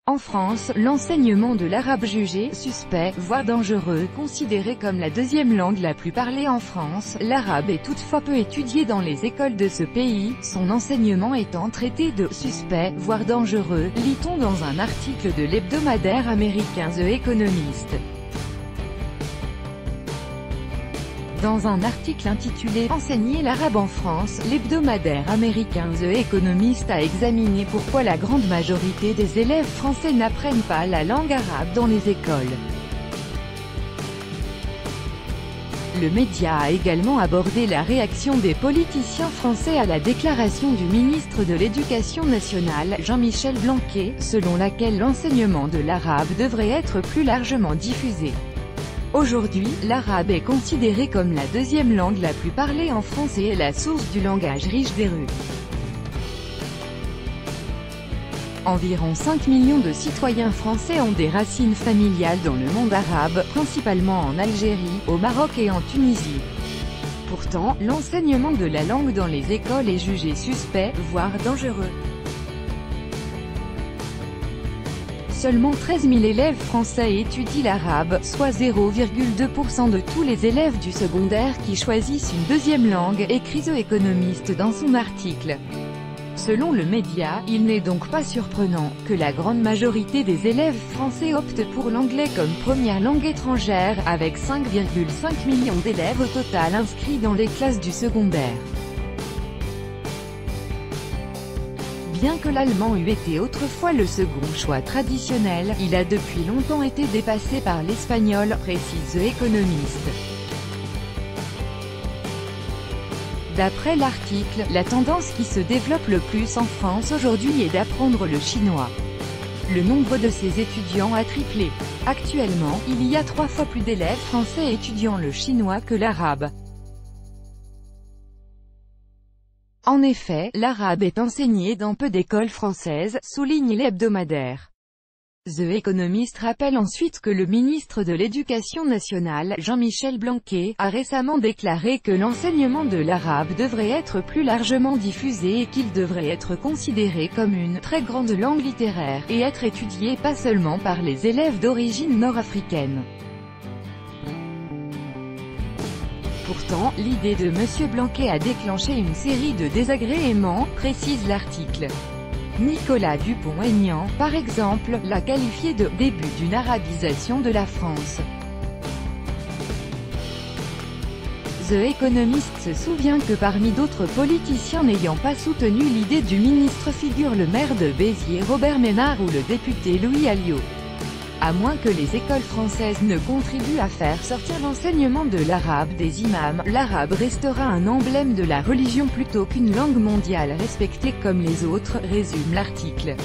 En France, l'enseignement de l'arabe jugé suspect, voire dangereux, considéré comme la deuxième langue la plus parlée en France, l'arabe est toutefois peu étudié dans les écoles de ce pays, son enseignement étant traité de suspect, voire dangereux, lit-on dans un article de l'hebdomadaire américain The Economist. Dans un article intitulé « Enseigner l'arabe en France », l'hebdomadaire américain The Economist a examiné pourquoi la grande majorité des élèves français n'apprennent pas la langue arabe dans les écoles. Le média a également abordé la réaction des politiciens français à la déclaration du ministre de l'Éducation nationale, Jean-Michel Blanquer, selon laquelle l'enseignement de l'arabe devrait être plus largement diffusé. Aujourd'hui, l'arabe est considéré comme la deuxième langue la plus parlée en France et est la source du langage riche des rues. Environ 5 millions de citoyens français ont des racines familiales dans le monde arabe, principalement en Algérie, au Maroc et en Tunisie. Pourtant, l'enseignement de la langue dans les écoles est jugé suspect, voire dangereux. Seulement 13 000 élèves français étudient l'arabe, soit 0,2% de tous les élèves du secondaire qui choisissent une deuxième langue, écrit The Economist dans son article. Selon le média, il n'est donc pas surprenant que la grande majorité des élèves français optent pour l'anglais comme première langue étrangère, avec 5,5 millions d'élèves au total inscrits dans les classes du secondaire. Bien que l'allemand eût été autrefois le second choix traditionnel, il a depuis longtemps été dépassé par l'espagnol, précise The Economist. D'après l'article, la tendance qui se développe le plus en France aujourd'hui est d'apprendre le chinois. Le nombre de ces étudiants a triplé. Actuellement, il y a 3 fois plus d'élèves français étudiant le chinois que l'arabe. En effet, l'arabe est enseigné dans peu d'écoles françaises, souligne l'hebdomadaire. The Economist rappelle ensuite que le ministre de l'Éducation nationale, Jean-Michel Blanquer, a récemment déclaré que l'enseignement de l'arabe devrait être plus largement diffusé et qu'il devrait être considéré comme une très grande langue littéraire, et être étudié pas seulement par les élèves d'origine nord-africaine. Pourtant, l'idée de M. Blanquer a déclenché une série de désagréments, précise l'article. Nicolas Dupont-Aignan, par exemple, l'a qualifié de « début d'une arabisation de la France ». The Economist se souvient que parmi d'autres politiciens n'ayant pas soutenu l'idée du ministre figure le maire de Béziers Robert Ménard ou le député Louis Alliot. À moins que les écoles françaises ne contribuent à faire sortir l'enseignement de l'arabe des imams, l'arabe restera un emblème de la religion plutôt qu'une langue mondiale respectée comme les autres, résume l'article.